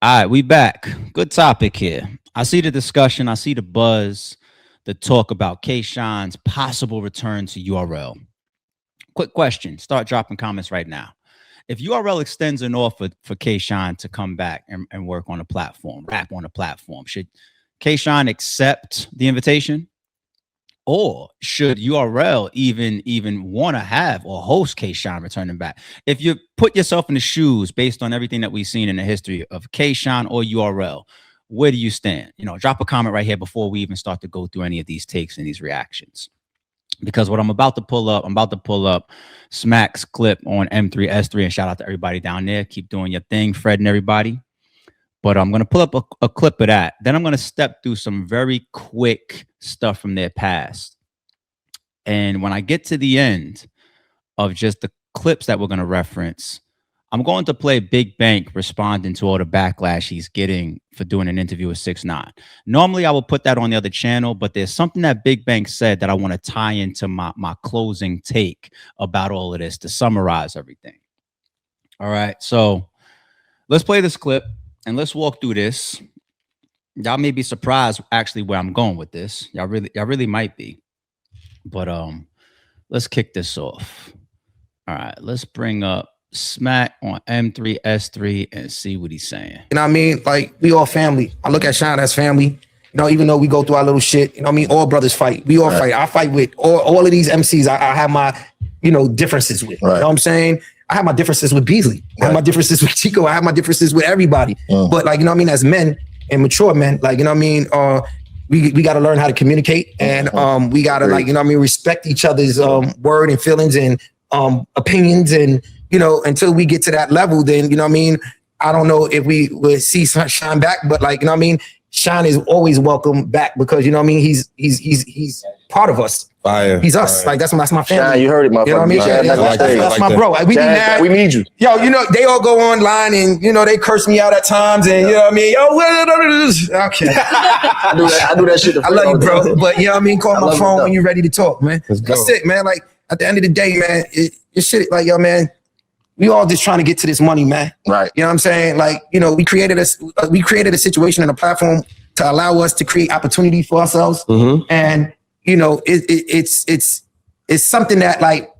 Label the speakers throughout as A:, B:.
A: All right, we back. Good topic here. I see the discussion. I see the buzz, the talk about Kayshawn's possible return to URL. Quick question. Start dropping comments right now. If URL extends an offer for Kayshawn to come back and work on a platform, rap on a platform, should Kayshawn accept the invitation? Or should URL even want to have or host Kayshawn returning back? If you put yourself in the shoes based on everything that we've seen in the history of Kayshawn or URL, where do you stand? Drop a comment right here before we even start to go through any of these takes and these reactions. Because what I'm about to pull up Smack's clip on M3S3, and shout out to everybody down there. Keep doing your thing, Fred and everybody. But I'm going to pull up a clip of that. Then I'm going to step through some very quick stuff from their past. And when I get to the end of just the clips that we're going to reference, I'm going to play Big Bank responding to all the backlash he's getting for doing an interview with 6ix9ine. Normally, I will put that on the other channel, but there's something that Big Bank said that I want to tie into my closing take about all of this to summarize everything. All right, so let's play this clip. And let's walk through this. Y'all may be surprised actually where I'm going with this. Y'all really might be. But let's kick this off. All right, let's bring up Smack on M3S3 and see what he's saying.
B: You know what I mean? Like, we all family. I look at Sean as family. Even though we go through our little shit, you know what I mean? All brothers fight. We all fight. I fight with all of these MCs I have my, differences with. You know what I'm saying? I have my differences with Beasley. I have my differences with Chico. I have my differences with everybody. But like, as men and mature men, like, we got to learn how to communicate, and we got to respect each other's word and feelings and opinions. And, until we get to that level, then, I don't know if we would see Shine back, but like, Shine is always welcome back because, he's part of us. Fire. He's us. Like, that's my family.
C: Shine, you heard it, my friend.
B: That's my bro.
C: We need you.
B: Yo, they all go online and, they curse me out at times and, you know what I mean? Yo, okay.
C: I do that shit.
B: I love you, bro. But, call my phone when you're ready to talk, man. That's it, man. Like, at the end of the day, man, it's shit like, yo, man, we all just trying to get to this money, man.
C: Right.
B: You know what I'm saying? Like, we created a situation and a platform to allow us to create opportunity for ourselves. And, it's something that like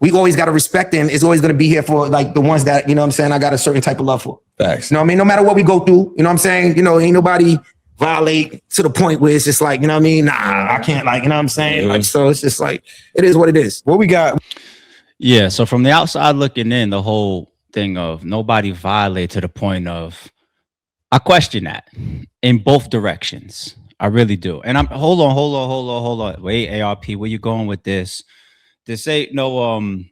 B: we always got to respect, and it's always going to be here for like the ones that, I got a certain type of love for.
C: Facts.
B: You know what I mean? No matter what we go through, ain't nobody violate to the point where it's just like, nah, I can't, like, like, so it's just like, it is what it is. What we got.
A: Yeah. So from the outside looking in, the whole thing of nobody violate to the point of, I question that in both directions. I really do. And I'm hold on. Wait, ARP, where you going with this? This ain't no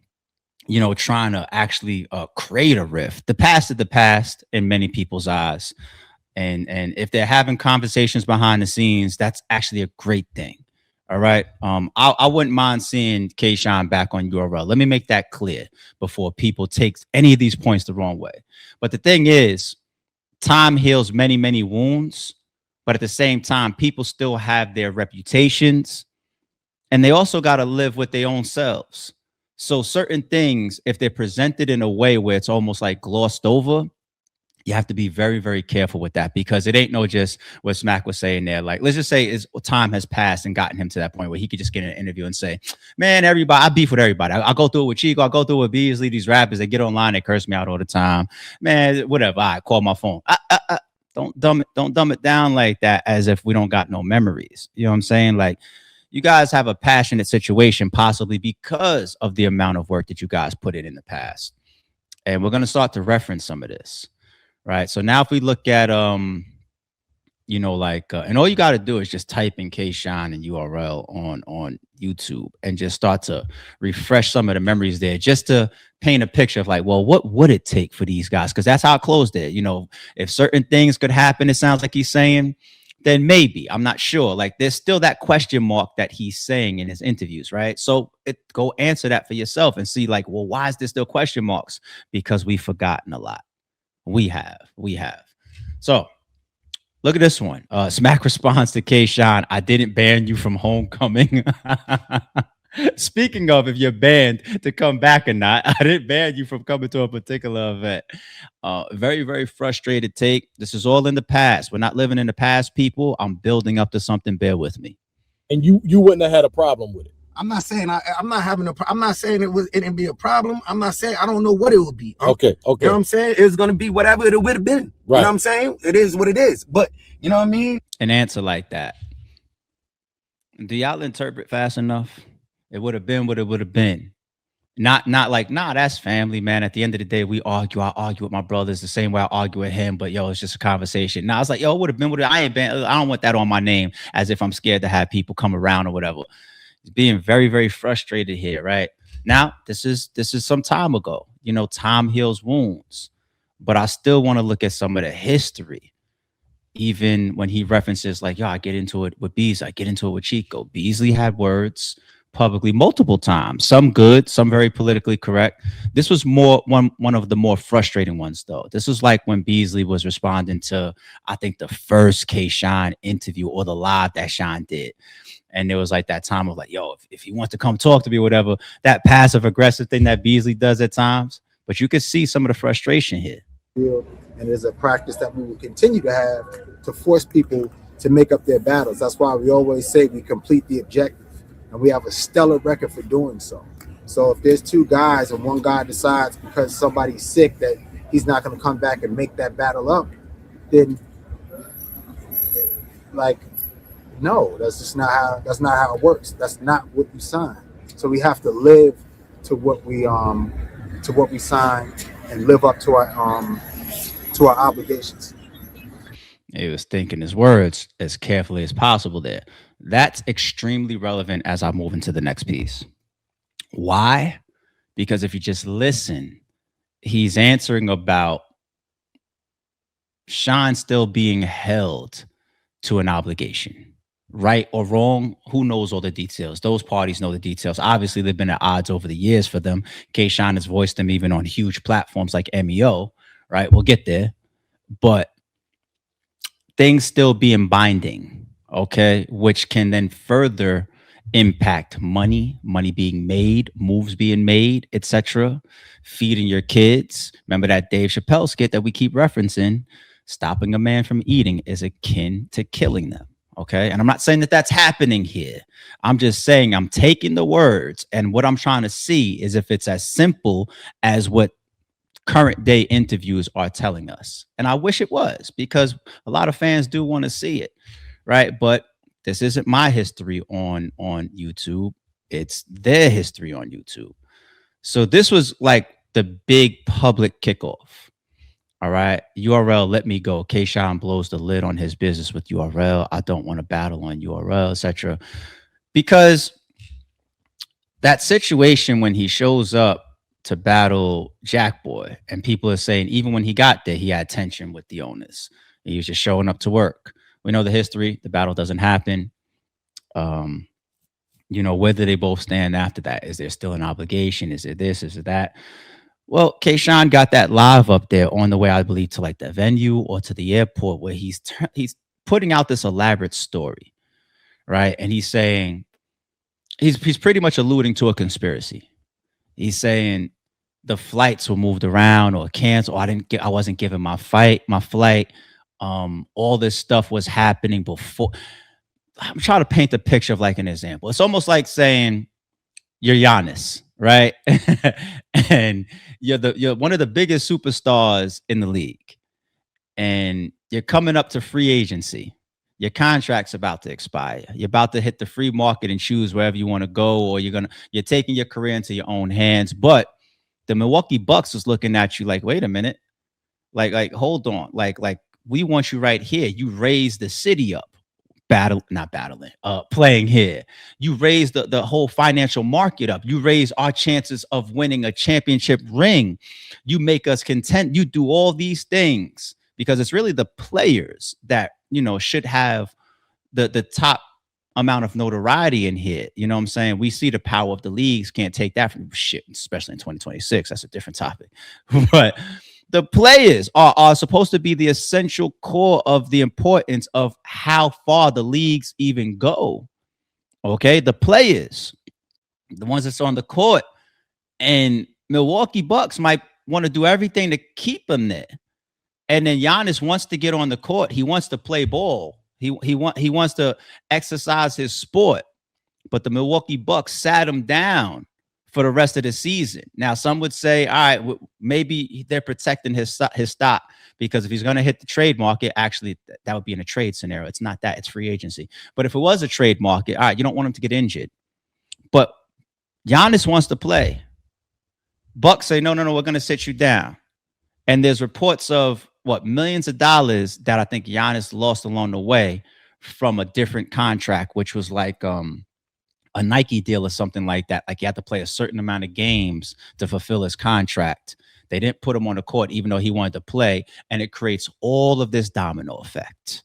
A: trying to actually create a rift. The past is the past in many people's eyes. And if they're having conversations behind the scenes, that's actually a great thing. All right. I wouldn't mind seeing Kayshawn back on URL. Let me make that clear before people take any of these points the wrong way. But the thing is, time heals many, many wounds. But at the same time, people still have their reputations, and they also got to live with their own selves. So certain things, if they're presented in a way where it's almost like glossed over, you have to be very, very careful with that, because it ain't no just what Smack was saying there. Like, let's just say time has passed and gotten him to that point where he could just get in an interview and say, man, everybody, I beef with everybody. I go through it with Chico. I go through it with Beasley. These rappers, they get online, they curse me out all the time. Man, whatever. I call my phone. Don't dumb it down like that as if we don't got no memories. You know what I'm saying? Like, you guys have a passionate situation possibly because of the amount of work that you guys put in the past. And we're going to start to reference some of this, right? So now if we look at, and all you got to do is just type in Kayshawn and URL on YouTube and just start to refresh some of the memories there, just to paint a picture of like, well, what would it take for these guys? Because that's how it closed it. If certain things could happen, it sounds like he's saying, then maybe. I'm not sure. Like, there's still that question mark that he's saying in his interviews, right? So go answer that for yourself and see like, well, why is there still question marks? Because we've forgotten a lot. We have. So look at this one. Smack responds to Kayshawn, I didn't ban you from Homecoming. Speaking of if you're banned to come back or not, I didn't ban you from coming to a particular event. Very, very frustrated take. This is all in the past. We're not living in the past, people. I'm building up to something. Bear with me.
D: And you wouldn't have had a problem with it.
B: I'm not saying I'm not having a. I'm not saying it'd be a problem. I'm not saying I don't know what it would be.
D: Okay.
B: You know what I'm saying? It's gonna be whatever it would have been.
D: Right.
B: You know what I'm saying? It is what it is. But you know what I mean?
A: An answer like that. Do y'all interpret fast enough? It would have been what it would have been. Not like, nah, that's family, man. At the end of the day, we argue. I argue with my brothers the same way I argue with him, but yo, it's just a conversation. Now, I was like, yo, it would have been what I ain't been. I don't want that on my name as if I'm scared to have people come around or whatever. It's being very, very frustrated here, right? Now, this is some time ago. You know, time heals wounds. But I still want to look at some of the history. Even when he references like, yo, I get into it with Beasley, I get into it with Chico. Beasley had words publicly multiple times, some good, some very politically correct. This was more one of the more frustrating ones, though. This was like when Beasley was responding to, I think, the first K-Shine interview or the live that Shine did. And there was like that time of like, yo, if he wants to come talk to me or whatever, that passive aggressive thing that Beasley does at times. But you could see some of the frustration here.
E: And there's a practice that we will continue to have to force people to make up their battles. That's why we always say we complete the objective, and we have a stellar record for doing so. So if there's two guys and one guy decides because somebody's sick that he's not going to come back and make that battle up, then like, no, that's just not how it works. That's not what you sign. So we have to live to what we sign and live up to our obligations.
A: He was thinking his words as carefully as possible there. That's extremely relevant as I move into the next piece. Why? Because if you just listen, he's answering about Shine still being held to an obligation. Right or wrong, who knows all the details? Those parties know the details. Obviously, they've been at odds over the years for them. K-Shine has voiced them even on huge platforms like MEO, right? We'll get there. But things still being binding, okay? Which can then further impact money being made, moves being made, etc. Feeding your kids. Remember that Dave Chappelle skit that we keep referencing? Stopping a man from eating is akin to killing them. Okay. And I'm not saying that that's happening here. I'm just saying I'm taking the words, and what I'm trying to see is if it's as simple as what current day interviews are telling us. And I wish it was, because a lot of fans do want to see it. Right. But this isn't my history on YouTube. It's their history on YouTube. So this was like the big public kickoff. All right. URL, let me go. K-Shine blows the lid on his business with URL. I don't want to battle on URL, etc. Because that situation when he shows up to battle Jackboy, and people are saying even when he got there, he had tension with the owners. He was just showing up to work. We know the history. The battle doesn't happen. You know, whether they both stand after that. Is there still an obligation? Is it this? Is it that? Well, K-Shine got that live up there on the way, I believe, to like the venue or to the airport, where he's putting out this elaborate story, right? And he's saying he's pretty much alluding to a conspiracy. He's saying the flights were moved around or canceled. I wasn't given my flight. All this stuff was happening before. I'm trying to paint the picture of like an example. It's almost like saying you're Giannis, right? And you're one of the biggest superstars in the league, and you're coming up to free agency. Your contract's about to expire. You're about to hit the free market and choose wherever you want to go, or you're taking your career into your own hands. But the Milwaukee Bucks was looking at you like, wait a minute, like hold on, like we want you right here. You raise the city up. Playing here. You raise the whole financial market up. You raise our chances of winning a championship ring. You make us content. You do all these things because it's really the players that, you know, should have the top amount of notoriety in here. You know what I'm saying? We see the power of the leagues. Can't take that from shit, especially in 2026. That's a different topic. But the players are supposed to be the essential core of the importance of how far the leagues even go. Okay, the players. the ones that's on the court. And Milwaukee Bucks might want to do everything to keep him there. And then Giannis wants to get on the court. He wants to play ball. He wants to exercise his sport. But the Milwaukee Bucks sat him down for the rest of the season. Now, some would say, all right, maybe they're protecting his stock, because if he's going to hit the trade market, actually, that would be in a trade scenario. It's not that. It's free agency. But if it was a trade market, all right, you don't want him to get injured. But Giannis wants to play. Bucks say, no, we're going to sit you down. And there's reports of millions of dollars that I think Giannis lost along the way from a different contract, which was like a Nike deal or something like that. Like, you had to play a certain amount of games to fulfill his contract. They didn't put him on the court, even though he wanted to play. And it creates all of this domino effect.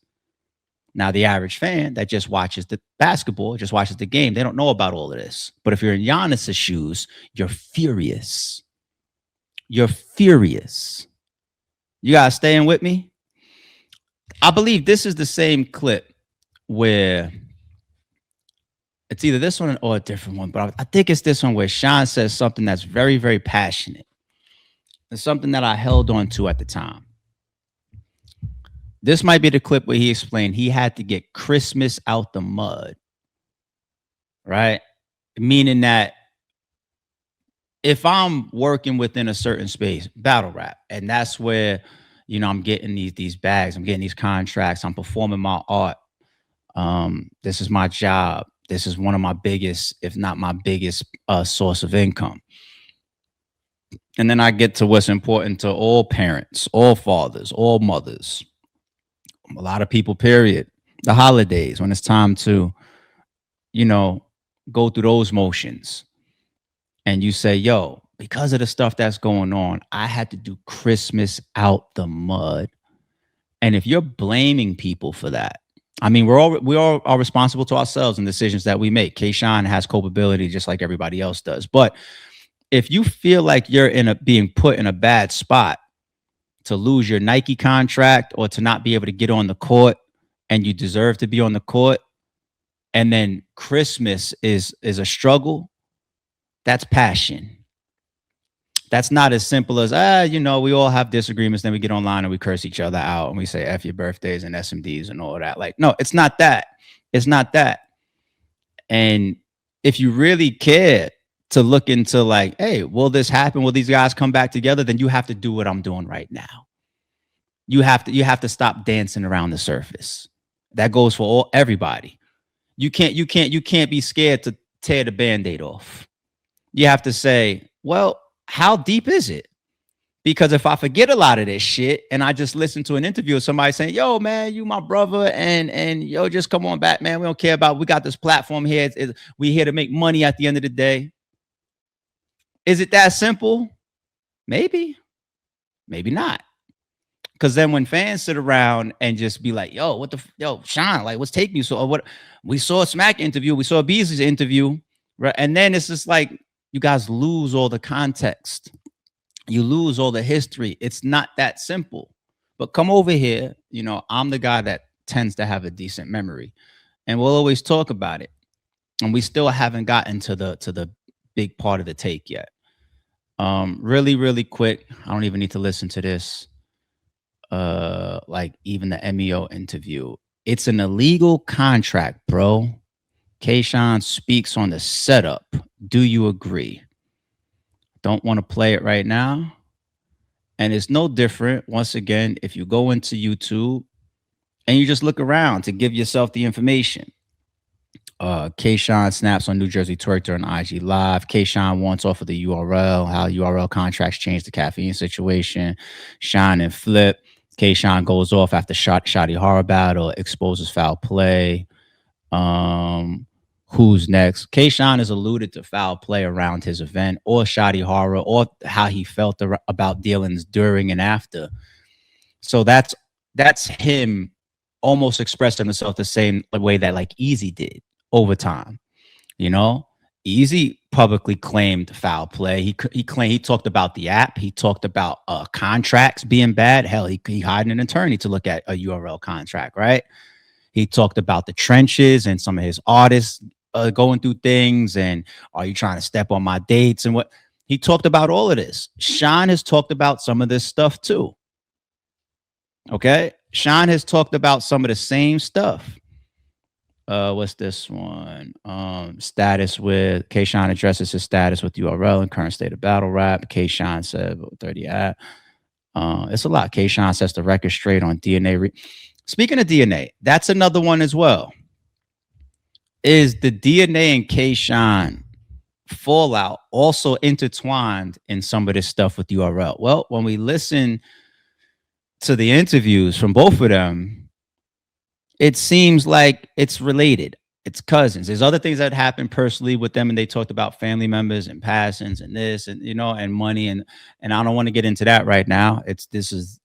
A: Now, the average fan that just watches the basketball, just watches the game, they don't know about all of this. But if you're in Giannis's shoes, you're furious. You're furious. You guys staying with me? I believe this is the same clip where it's either this one or a different one, but I think it's this one where Sean says something that's very, very passionate. It's something that I held on to at the time. This might be the clip where he explained he had to get Christmas out the mud, right? Meaning that if I'm working within a certain space, battle rap, and that's where, I'm getting these bags, I'm getting these contracts, I'm performing my art. This is my job. This is one of my biggest, if not my biggest, source of income. And then I get to what's important to all parents, all fathers, all mothers, a lot of people, period. The holidays, when it's time to, go through those motions. And you say, yo, because of the stuff that's going on, I had to do Christmas out the mud. And if you're blaming people for that, I mean, we all are responsible to ourselves and decisions that we make. Kayshawn has culpability just like everybody else does. But if you feel like you're being put in a bad spot to lose your Nike contract or to not be able to get on the court, and you deserve to be on the court, and then Christmas is a struggle, that's passion. That's not as simple as, we all have disagreements, then we get online and we curse each other out and we say F your birthdays and SMDs and all that. Like, no, it's not that. It's not that. And if you really care to look into like, hey, will this happen? Will these guys come back together? Then you have to do what I'm doing right now. You have to stop dancing around the surface. That goes for everybody. You can't be scared to tear the Band-Aid off. You have to say, well, how deep is it? Because if I forget a lot of this shit and I just listen to an interview of somebody saying, yo, man, you my brother, and yo, just come on back, man. We don't care about, we got this platform here. We here to make money at the end of the day. Is it that simple? Maybe. Maybe not. Because then when fans sit around and just be like, yo, Sean, like, what's taking you? So what? We saw a Smack interview. We saw a Beasley's interview. Right? And then it's just like, you guys lose all the context. You lose all the history. It's not that simple. But come over here. I'm the guy that tends to have a decent memory. And we'll always talk about it. And we still haven't gotten to the big part of the take yet. Really, really quick. I don't even need to listen to this. Like even the MEO interview. It's an illegal contract, bro. Kayshawn speaks on the setup. Do you agree? Don't want to play it right now. And it's no different. Once again, if you go into YouTube and you just look around to give yourself the information. Kayshawn snaps on New Jersey Twerk during IG Live. Kayshawn wants off of the URL, how URL contracts change the caffeine situation. Shine and flip. Kayshawn goes off after Shotty Horror battle, exposes foul play. Who's next? Kayshawn has alluded to foul play around his event or Shotty Horror or how he felt about dealings during and after. So that's him almost expressing himself the same way that like Easy did over time. Easy publicly claimed foul play. He talked about the app. He talked about contracts being bad. Hell, he hired an attorney to look at a URL contract, right? He talked about the trenches and some of his artists going through things, and are you trying to step on my dates and what? He talked about all of this. Sean has talked about some of this stuff too. Okay, Sean has talked about some of the same stuff. What's this one? Status with K-Shine addresses his status with URL and current state of battle rap. K-Shine said 30 at. It's a lot. K-Shine sets the record straight on DNA. Speaking of DNA, that's another one as well. Is the DNA and K-Shine fallout also intertwined in some of this stuff with URL? Well, when we listen to the interviews from both of them, it seems like it's related. It's cousins. There's other things that happened personally with them, and they talked about family members and passings and this and and money, and I don't want to get into that right now. This is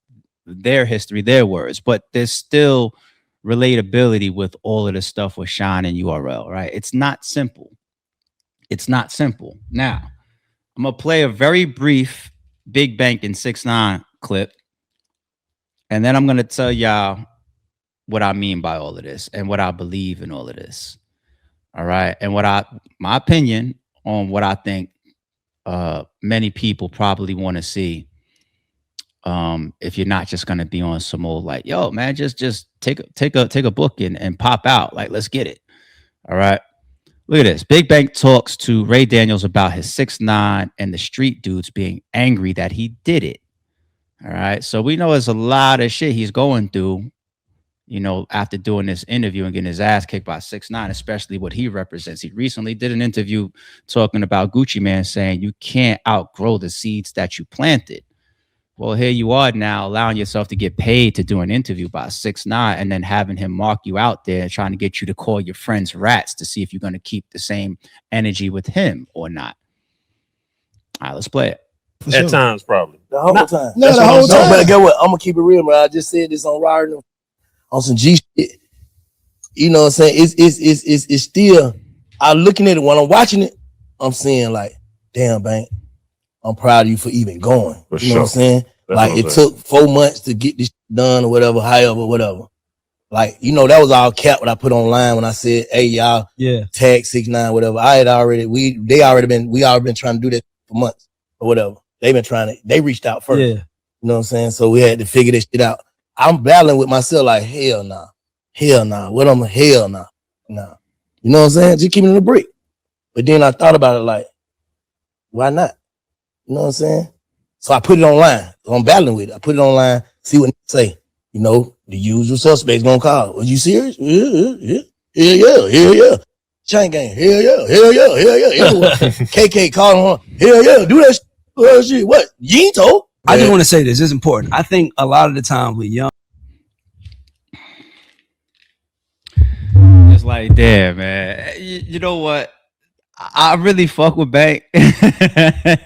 A: their history, their words, but there's still relatability with all of the stuff with Sean and URL, right? It's not simple. It's not simple. Now, I'm gonna play a very brief Big Bank and 6ix9ine clip, and then I'm gonna tell y'all what I mean by all of this and what I believe in all of this. All right. And my opinion on what I think many people probably want to see. If you're not just gonna be on some old like, yo, man, just take a book and pop out. Like, let's get it. All right. Look at this. Big Bank talks to Ray Daniels about his 6ix9ine and the street dudes being angry that he did it. All right. So we know there's a lot of shit he's going through, after doing this interview and getting his ass kicked by 6ix9ine, especially what he represents. He recently did an interview talking about Gucci Mane, saying you can't outgrow the seeds that you planted. Well, here you are now allowing yourself to get paid to do an interview by 6ix9ine and then having him mark you out there and trying to get you to call your friends rats to see if you're going to keep the same energy with him or not. All right, let's play it.
F: At times, probably.
G: The whole time.
B: No, the whole time.
G: But get what? I'm gonna keep it real, man. I just said this on Ryder on some G shit. You know what I'm saying? It's still. I'm looking at it when I'm watching it. I'm saying like, damn, Bank, I'm proud of you for even going.
F: For
G: you know what I'm saying?
F: That's
G: like it took 4 months to get this done or whatever, however, whatever. Like, that was all cap what I put online when I said, hey, y'all, tag 6ix9ine, whatever. We already been trying to do that for months or whatever. They reached out first. Yeah. You know what I'm saying? So we had to figure this shit out. I'm battling with myself like, hell nah. Hell nah. What I'm hell nah. Nah. You know what I'm saying? Just keeping it a brick. But then I thought about it like, why not? You know what I'm saying? So I put it online. So I'm battling with it. I put it online, see what they say. The usual suspects gonna call. Are you serious? Yeah. Chain gang. Hell yeah. KK calling on. Hell yeah. Do that shit. What? You ain't told.
H: I just want to say this. It's important. I think a lot of the time we're young.
A: It's like, damn, man. You know what? I really fuck with Bank.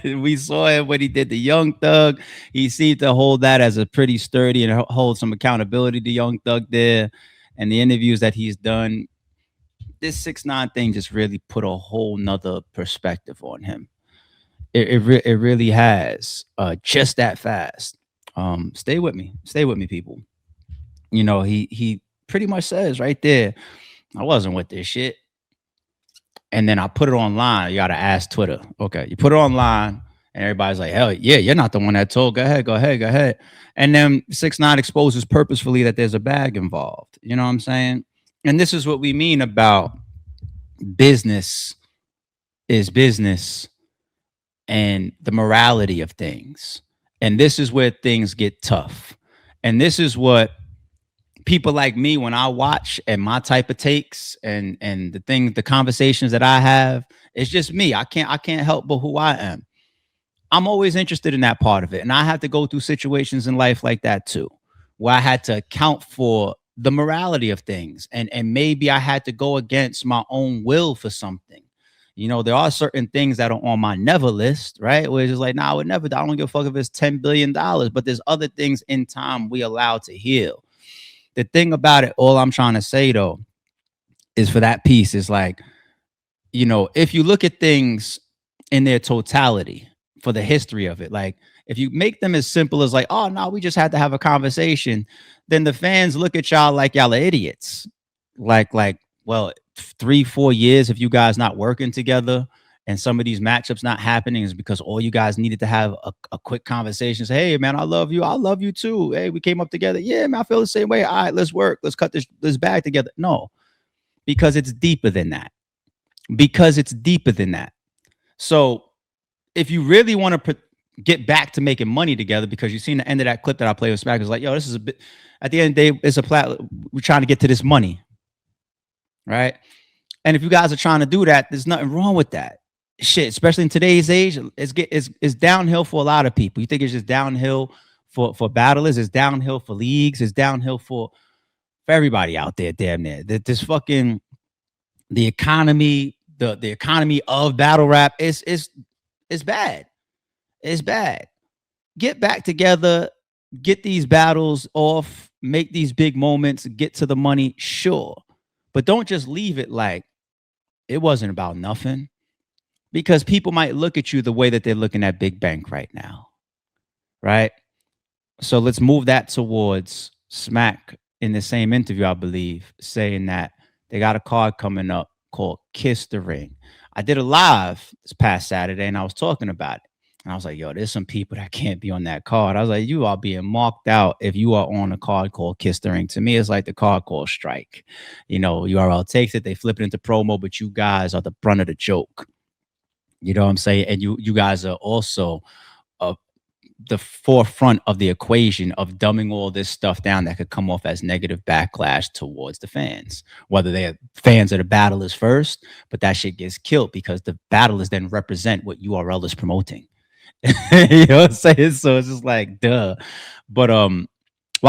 A: We saw him when he did the Young Thug. He seemed to hold that as a pretty sturdy and hold some accountability to Young Thug there. And the interviews that he's done, this 6ix9ine thing just really put a whole nother perspective on him. It really has, just that fast. Stay with me, people. He pretty much says right there, I wasn't with this shit. And then I put it online. You gotta ask Twitter. Okay, you put it online, and everybody's like, hell yeah, you're not the one that told. Go ahead. And then 6ix9ine exposes purposefully that there's a bag involved. You know what I'm saying? And this is what we mean about business is business and the morality of things. And this is where things get tough. And this is what people like me, when I watch and my type of takes and the conversations that I have, it's just me. I can't help but who I am. I'm always interested in that part of it. And I had to go through situations in life like that too, where I had to account for the morality of things. And maybe I had to go against my own will for something. There are certain things that are on my never list, right? Where it's just like, nah, I would never, I don't give a fuck if it's $10 billion, but there's other things in time we allow to heal. The thing about it, all I'm trying to say though, is for that piece is like, if you look at things in their totality for the history of it, like if you make them as simple as like, oh no, we just had to have a conversation, then the fans look at y'all like y'all are idiots. Like well, 3-4 years of you guys not working together and some of these matchups not happening is because all you guys needed to have a quick conversation. Say, hey man, I love you too. Hey, we came up together. Yeah, man, I feel the same way. All right, let's work. Let's cut this bag together. No, because it's deeper than that. So if you really want to get back to making money together, because you've seen the end of that clip that I played with Smack, is like, yo, this is a bit, at the end of the day, it's a we're trying to get to this money, right? And if you guys are trying to do that, there's nothing wrong with that. Shit, especially in today's age, it's downhill for a lot of people. You think it's just downhill for battlers, it's downhill for leagues, it's downhill for everybody out there, damn near. This fucking the economy of battle rap is bad. It's bad. Get back together, get these battles off, make these big moments, get to the money, sure. But don't just leave it like it wasn't about nothing. Because people might look at you the way that they're looking at Big Bank right now. Right? So let's move that towards Smack in the same interview, I believe, saying that they got a card coming up called Kiss the Ring. I did a live this past Saturday and I was talking about it. And I was like, yo, there's some people that can't be on that card. I was like, you are being marked out if you are on a card called Kiss the Ring. To me, it's like the card called Strike. You know, URL takes it, they flip it into promo, but you guys are the brunt of the joke. You know what I'm saying? And you guys are also the forefront of the equation of dumbing all this stuff down that could come off as negative backlash towards the fans. Whether they're fans of the battlers first, but that shit gets killed because the battlers then represent what URL is promoting. You know what I'm saying? So it's just like, duh. But while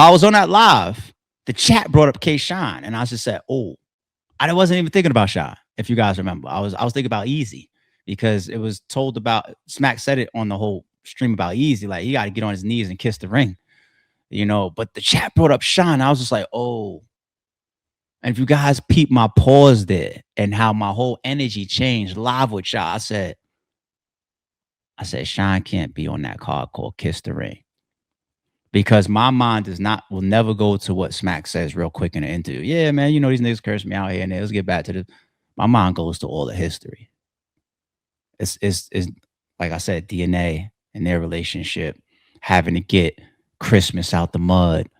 A: I was on that live, the chat brought up K-Shine, and I just said, oh, I wasn't even thinking about Shine, if you guys remember. I was thinking about Easy. Because it was told about, Smack said it on the whole stream about Easy, like he got to get on his knees and kiss the ring, you know. But the chat brought up Shine. I was just like, oh. And if you guys peep my pause there and how my whole energy changed live with y'all, I said, Shine can't be on that card called Kiss the Ring. Because my mind will never go to what Smack says real quick in the interview. Yeah, man, you know, these niggas curse me out here and there. Let's get back to this. My mind goes to all the history. It's like I said, DNA and their relationship, having to get Christmas out the mud,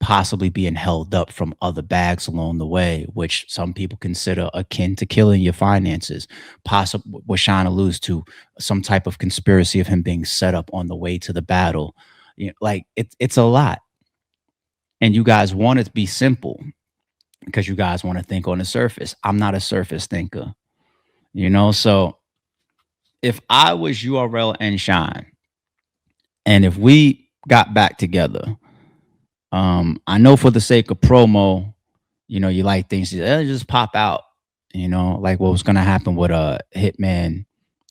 A: possibly being held up from other bags along the way, which some people consider akin to killing your finances. Possibly what Shine alludes to, some type of conspiracy of him being set up on the way to the battle. You know, like it's a lot. And you guys want it to be simple because you guys want to think on the surface. I'm not a surface thinker. You know, so if I was URL and Shine, and if we got back together, I know for the sake of promo, you know, you like things to just pop out, you know, like what was going to happen with Hitman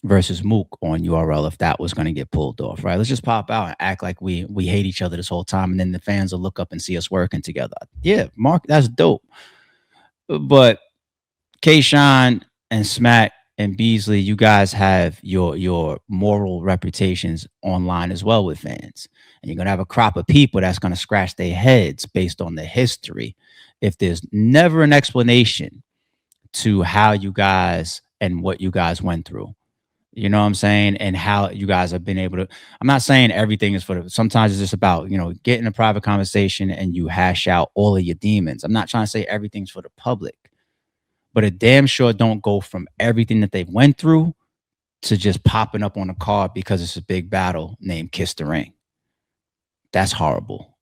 A: versus Mook on URL if that was going to get pulled off, right? Let's just pop out and act like we hate each other this whole time, and then the fans will look up and see us working together. Yeah, Mark, that's dope. But K-Shine and Smack and Beasley, you guys have your moral reputations online as well with fans. And you're going to have a crop of people that's going to scratch their heads based on the history. If there's never an explanation to how you guys and what you guys went through, you know what I'm saying? And how you guys have been able to, I'm not saying everything is sometimes it's just about, you know, getting a private conversation and you hash out all of your demons. I'm not trying to say everything's for the public. But it damn sure don't go from everything that they went through to just popping up on a card because it's a big battle named Kiss the Ring. That's horrible.